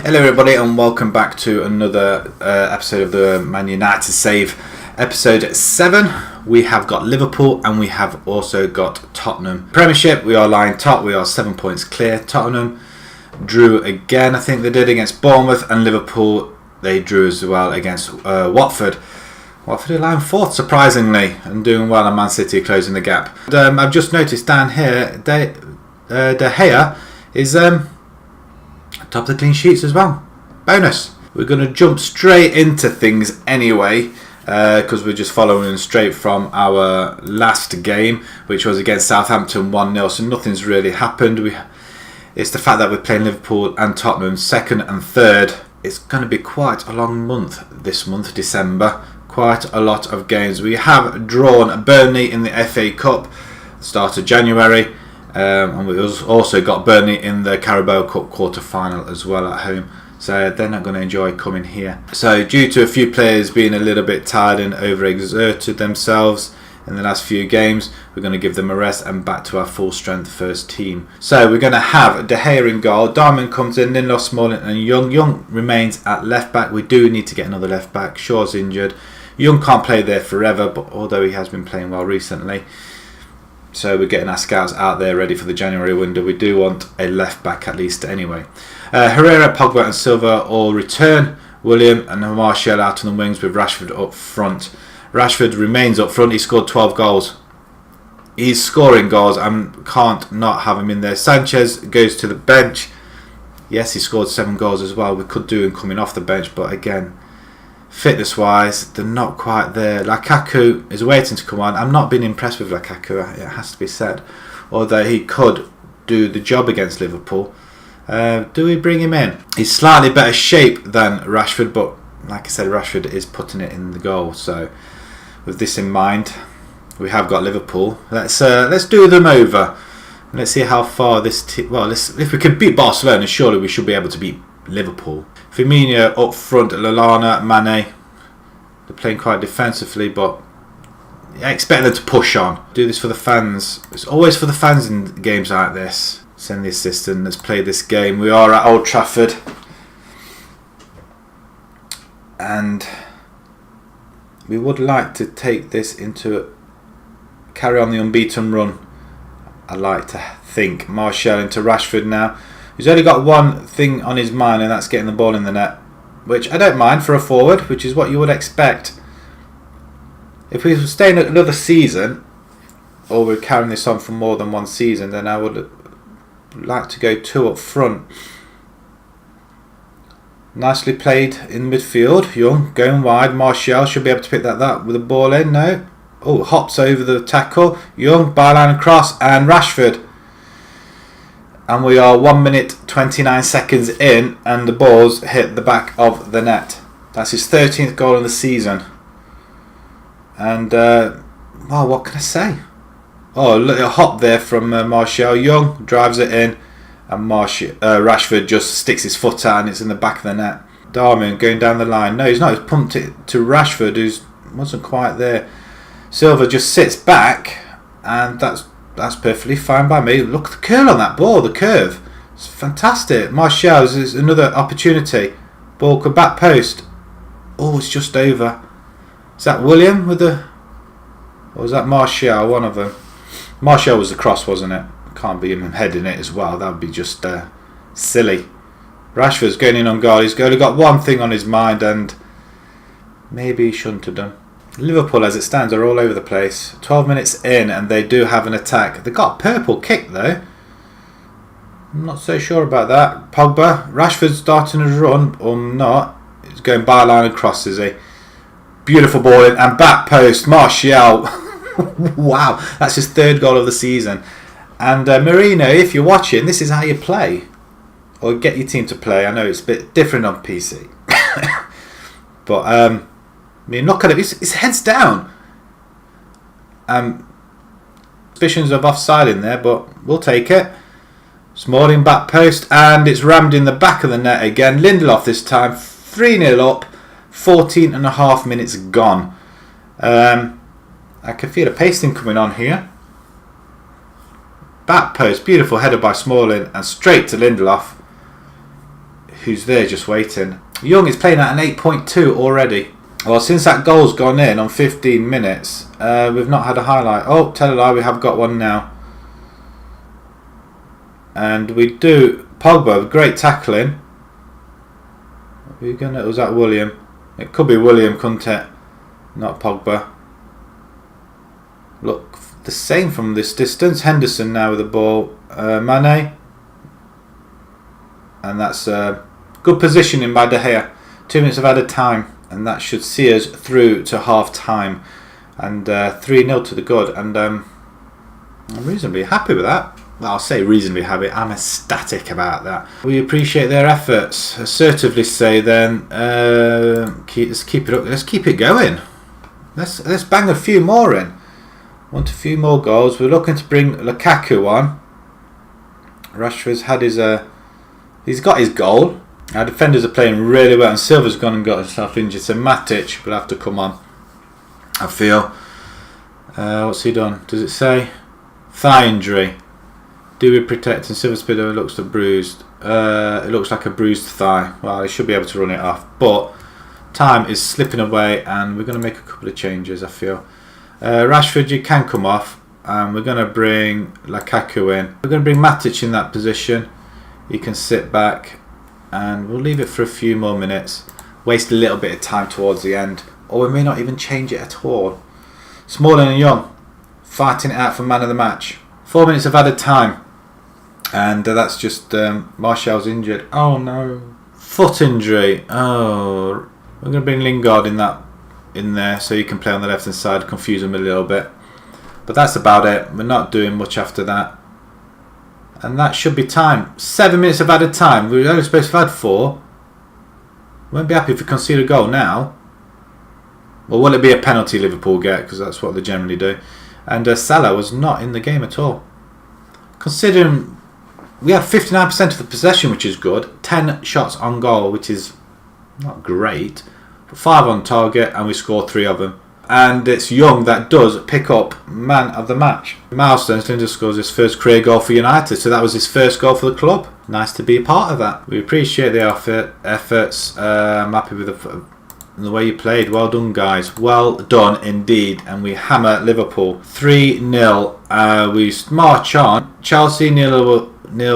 Hello everybody and welcome back to another episode of the Man United Save, episode 7. We have got Liverpool and we have also got Tottenham. Premiership, we are lying top, we are 7 points clear. Tottenham drew again, I think they did, against Bournemouth, and Liverpool, they drew as well against Watford. Watford are lying fourth, surprisingly, and doing well, and Man City closing the gap. I've just noticed down here, De Gea is top of the clean sheets as well. Bonus. We're going to jump straight into things anyway, because we're just following straight from our last game, which was against Southampton 1-0, so nothing's really happened. It's the fact that we're playing Liverpool and Tottenham second and third. It's going to be quite a long month this month, December. Quite a lot of games. We have drawn Burnley in the FA Cup start of January. And we also got Burnley in the Carabao Cup quarter-final as well at home. So they're not going to enjoy coming here. So due to a few players being a little bit tired and overexerted themselves in the last few games, we're going to give them a rest and back to our full-strength first team. So we're going to have De Gea in goal. Diamond comes in, Lindelof, Smalling and Young. Young remains at left-back. We do need to get another left-back. Shaw's injured. Young can't play there forever, but although he has been playing well recently. So we're getting our scouts out there ready for the January window. We do want a left back at least anyway. Herrera, Pogba and Silva all return. William and Martial out on the wings with Rashford up front. Rashford remains up front. He scored 12 goals. He's scoring goals. I can't not have him in there. Sanchez goes to the bench. Yes, he scored 7 goals as well. We could do him coming off the bench, but again, fitness wise, they're not quite there. Lukaku is waiting to come on. I'm not being impressed with Lukaku, it has to be said. Although he could do the job against Liverpool. Do we bring him in? He's slightly better shape than Rashford, but like I said, Rashford is putting it in the goal. So with this in mind, we have got Liverpool. Let's do them over. Let's see how far this team. Well, if we could beat Barcelona, surely we should be able to beat Liverpool. Firmino up front, Lallana, Mane. They're playing quite defensively, but I expect them to push on. Do this for the fans. It's always for the fans in games like this. Send the assistant. Let's play this game. We are at Old Trafford, and we would like to take this carry on the unbeaten run. I like to think. Martial into Rashford now. He's only got one thing on his mind, and that's getting the ball in the net, which I don't mind for a forward, which is what you would expect. If we were staying another season, or we're carrying this on for more than one season, then I would like to go 2 up front. Nicely played in midfield. Young going wide. Martial should be able to pick that with the ball in. No. Oh, hops over the tackle. Young, byline and cross, and Rashford. And we are 1 minute 29 seconds in, and the ball's hit the back of the net. That's his 13th goal in the season. And well, what can I say? Oh, look, a hop there from Martial. Young drives it in, and Rashford just sticks his foot out, and it's in the back of the net. Darmian going down the line. No, he's not. He's pumped it to Rashford, who wasn't quite there. Silva just sits back, and that's perfectly fine by me. Look at the curl on that ball, the curve. It's fantastic. Martial is another opportunity. Ball could back post. Oh, it's just over. Is that William with the... Or was that Martial? One of them. Martial was the cross, wasn't it? Can't be him heading it as well. That would be just silly. Rashford's going in on goal. He's only got one thing on his mind, and maybe he shouldn't have done. Liverpool, as it stands, are all over the place. 12 minutes in, and they do have an attack. They got a purple kick, though. I'm not so sure about that. Pogba, Rashford's starting to run, or not. He's going byline and cross, is he? Beautiful ball in, and back post. Martial. Wow, that's his 3rd goal of the season. And Mourinho, if you're watching, this is how you play. Or get your team to play. I know it's a bit different on PC. But, I mean, look at it. His head's down. Suspicions of offside in there, but we'll take it. Smalling back post, and it's rammed in the back of the net again. Lindelof this time. 3-0 up. 14.5 minutes gone. I can feel a pasting coming on here. Back post. Beautiful header by Smalling, and straight to Lindelof, who's there just waiting. Young is playing at an 8.2 already. Well, since that goal's gone in on 15 minutes, we've not had a highlight. Oh, tell a lie, we have got one now. And we do. Pogba, great tackling. Was that William? It could be William, couldn't it? Not Pogba. Look, the same from this distance. Henderson now with the ball. Mane. And that's good positioning by De Gea. 2 minutes of added time. And that should see us through to half time. And 3-0 to the good. And I'm reasonably happy with that. Well, I'll say reasonably happy. I'm ecstatic about that. We appreciate their efforts. Assertively say then, let's keep it up. Let's keep it going. Let's bang a few more in. Want a few more goals. We're looking to bring Lukaku on. Rashford's had his he's got his goal. Our defenders are playing really well, and Silva's gone and got himself injured. So Matic will have to come on, I feel. What's he done? Does it say thigh injury? Do we protect? And Silva's speedo looks bruised. It looks like a bruised thigh. Well, he should be able to run it off, but time is slipping away, and we're going to make a couple of changes, I feel. Rashford, you can come off, and we're going to bring Lukaku in. We're going to bring Matic in that position. He can sit back, and we'll leave it for a few more minutes. Waste a little bit of time towards the end, or we may not even change it at all. Smalling and Young fighting it out for man of the match. 4 minutes of added time. And that's just Martial's injured. Oh no, foot injury. Oh, we're going to bring Lingard in there so he can play on the left hand side, confuse him a little bit. But that's about it. We're not doing much after that. And that should be time. 7 minutes of added time. We were only supposed to have had 4. Won't be happy if we concede a goal now. Well, will it be a penalty Liverpool get? Because that's what they generally do. And Salah was not in the game at all. Considering we had 59% of the possession, which is good. 10 shots on goal, which is not great. But 5 on target, and we scored 3 of them. And it's Young that does pick up man of the match. Milestones, Linda scores his first career goal for United, so that was his first goal for the club. Nice to be a part of that. We appreciate the efforts. I'm happy with the way you played. Well done, guys. Well done indeed. And we hammer Liverpool 3-0. We march on. Chelsea 0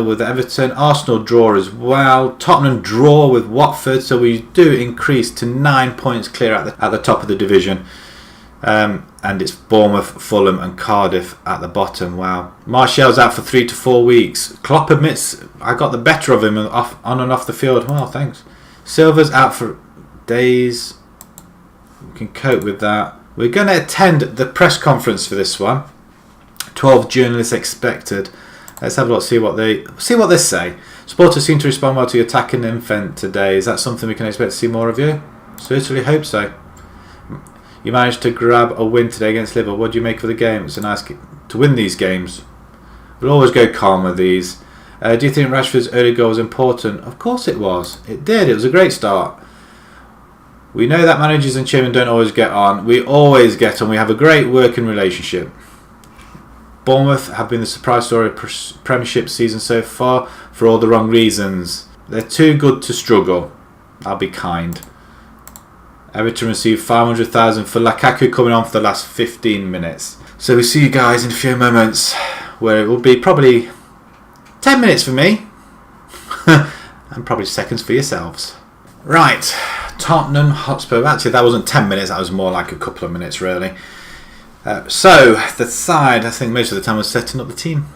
with Everton. Arsenal draw as well. Tottenham draw with Watford, so we do increase to 9 points clear at the top of the division. And it's Bournemouth, Fulham and Cardiff at the bottom. Wow. Martial's out for 3 to 4 weeks. Klopp admits I got the better of him on and off the field. Well, thanks. Silva's out for days. We can cope with that. We're going to attend the press conference for this one. 12 journalists expected. Let's have a look, see what they say. Supporters seem to respond well to your attacking event today. Is that something we can expect to see more of you? Certainly hope so. You managed to grab a win today against Liverpool. What do you make of the game? It's a nice to win these games. We'll always go calm with these. Do you think Rashford's early goal was important? Of course it was. It did. It was a great start. We know that managers and chairmen don't always get on. We always get on. We have a great working relationship. Bournemouth have been the surprise story of Premiership season so far for all the wrong reasons. They're too good to struggle. I'll be kind. Everton received 500,000 for Lukaku coming on for the last 15 minutes. So we see you guys in a few moments where it will be probably 10 minutes for me and probably seconds for yourselves. Right, Tottenham Hotspur. Actually, that wasn't 10 minutes, that was more like a couple of minutes really. So the side, I think most of the time was setting up the team.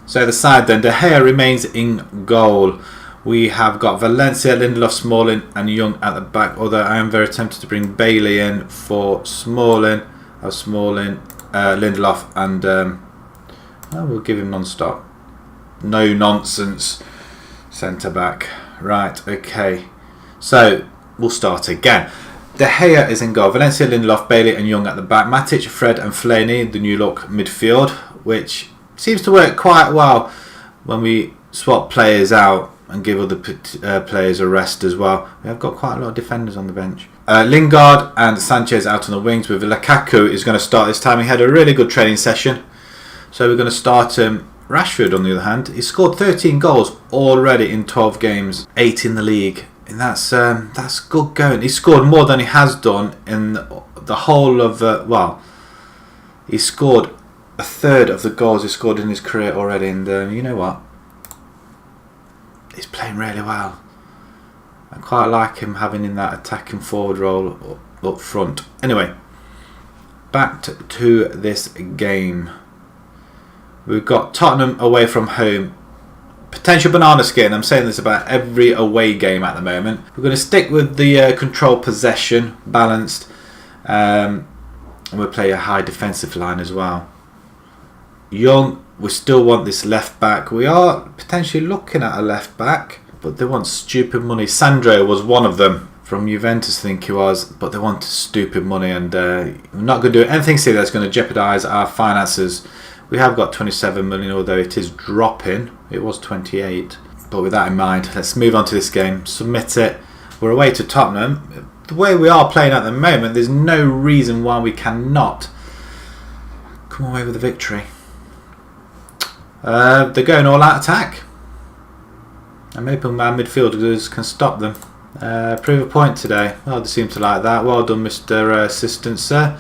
So the side then, De Gea remains in goal. We have got Valencia, Lindelof, Smalling and Young at the back. Although I am very tempted to bring Bailey in for Smalling. Lindelof and we'll give him non-stop. No nonsense centre back. Right, okay. So we'll start again. De Gea is in goal. Valencia, Lindelof, Bailey and Young at the back. Matic, Fred and Fellaini, the new look midfield, which seems to work quite well when we swap players out and give other players a rest as well. We have got quite a lot of defenders on the bench. Lingard and Sanchez out on the wings, with Lukaku is going to start this time. He had a really good training session, so we're going to start him Rashford, on the other hand, he scored 13 goals already in 12 games, 8 in the league. And that's good going. He scored more than he has done in the whole of, he scored a third of the goals he scored in his career already. And you know what? He's playing really well. I quite like him having in that attacking forward role up front. Anyway, back to this game. We've got Tottenham away from home. Potential banana skin. I'm saying this about every away game at the moment. We're going to stick with the control possession, balanced. And we'll play a high defensive line as well. Young, we still want this left back. We are potentially looking at a left back, but they want stupid money. Sandro was one of them from Juventus, I think he was, but they want stupid money, and we're not going to do anything silly that's going to jeopardise our finances. We have got 27 million, although it is dropping. It was 28. But with that in mind, let's move on to this game. Submit it. We're away to Tottenham. The way we are playing at the moment, there's no reason why we cannot come away with a victory. They're going all out attack. I'm hoping our midfielders can stop them. Prove a point today. Well, they seem to like that. Well done, Mr. Assistant, sir.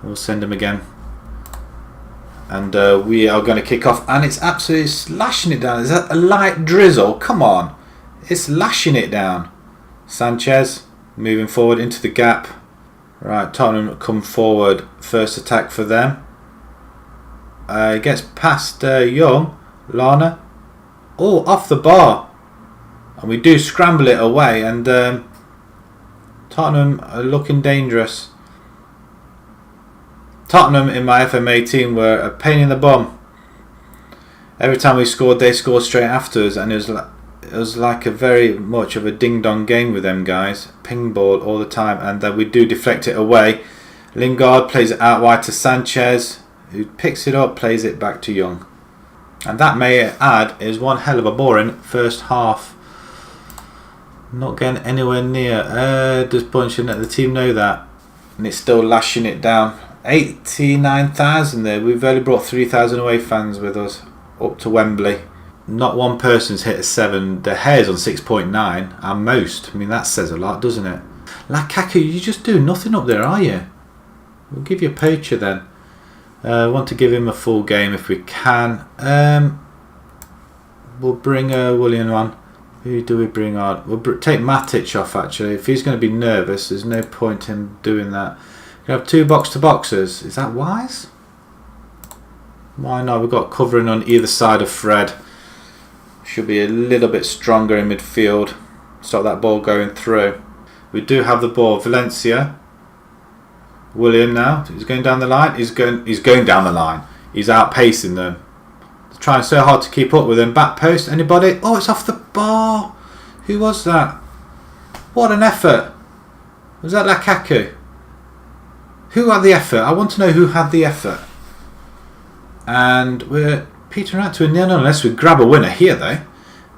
We'll send him again. And we are going to kick off. And it's absolutely slashing it down. Is that a light drizzle? Come on. It's lashing it down. Sanchez moving forward into the gap. Right, Tottenham come forward. First attack for them. Gets past Young. Lana. Oh, off the bar. And we do scramble it away. And Tottenham are looking dangerous. Tottenham in my FMA team were a pain in the bum. Every time we scored, they scored straight after us, and it was like a very much of a ding-dong game with them guys. Ping ball all the time, and then we do deflect it away. Lingard plays it out wide to Sanchez, who picks it up, plays it back to Young. And that, may add, is one hell of a boring first half. Not getting anywhere near. Disappointing that the team know that, and it's still lashing it down. 89,000 there. We've only brought 3,000 away fans with us up to Wembley. Not one person's hit a 7. The hair's on 6.9 and most. I mean, that says a lot, doesn't it? Lukaku, you just do nothing up there, are you? We'll give you a poacher then. Want to give him a full game if we can. We'll bring Willian on. Who do we bring on? We'll take Matic off, actually. If he's going to be nervous, there's no point in doing that. We have 2 box-to-boxers. Is that wise? Why not? We've got covering on either side of Fred. Should be a little bit stronger in midfield. Stop that ball going through. We do have the ball. Valencia. William now. He's going down the line. He's going down the line. He's outpacing them. They're trying so hard to keep up with him. Back post. Anybody? Oh, it's off the bar. Who was that? What an effort. Was that Lukaku? Who had the effort? I want to know who had the effort. And we're petering out to a 0-0 unless we grab a winner here, though.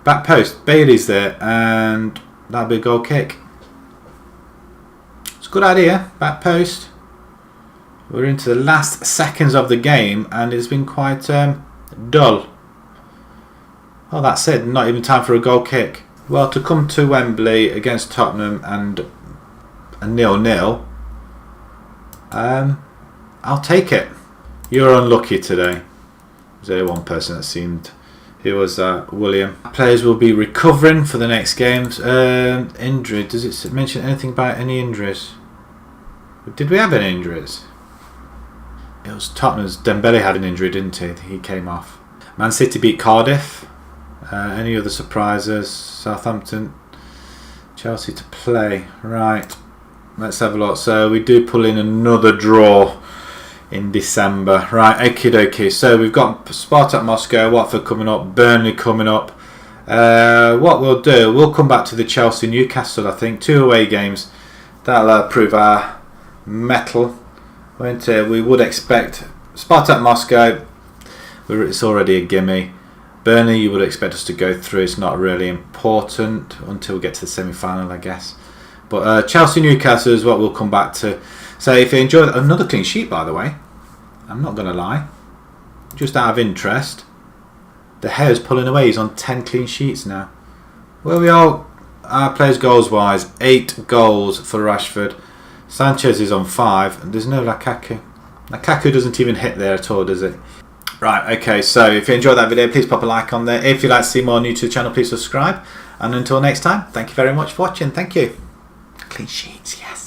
Back post. Bailey's there. And that'll be a goal kick. It's a good idea. Back post. We're into the last seconds of the game. And it's been quite dull. Oh, that's it. Not even time for a goal kick. Well, to come to Wembley against Tottenham and a 0-0... I'll take it. You're unlucky today. There's only one person that seemed. Who was that? William. Players will be recovering for the next games. Injury. Does it mention anything about any injuries? Did we have any injuries? It was Tottenham's. Dembele had an injury, didn't he? He came off. Man City beat Cardiff. Any other surprises? Southampton. Chelsea to play. Right. Let's have a look. So we do pull in another draw in December. Right, okie dokie. So we've got Spartak Moscow, Watford coming up, Burnley coming up. What we'll do, we'll come back to the Chelsea Newcastle, I think. 2 away games. That'll prove our mettle. We would expect Spartak Moscow, it's already a gimme. Burnley, you would expect us to go through. It's not really important until we get to the semi-final, I guess. But Chelsea Newcastle is what we'll come back to. So if you enjoyed another clean sheet, by the way, I'm not going to lie, just out of interest, De Gea's pulling away. He's on 10 clean sheets now. Where we are, our players goals wise, 8 goals for Rashford. Sanchez is on 5. And there's no Lukaku. Lukaku doesn't even hit there at all, does it? Right, okay, so if you enjoyed that video, please pop a like on there. If you'd like to see more new to the channel, please subscribe. And until next time, thank you very much for watching. Thank you. Clean sheets, yes.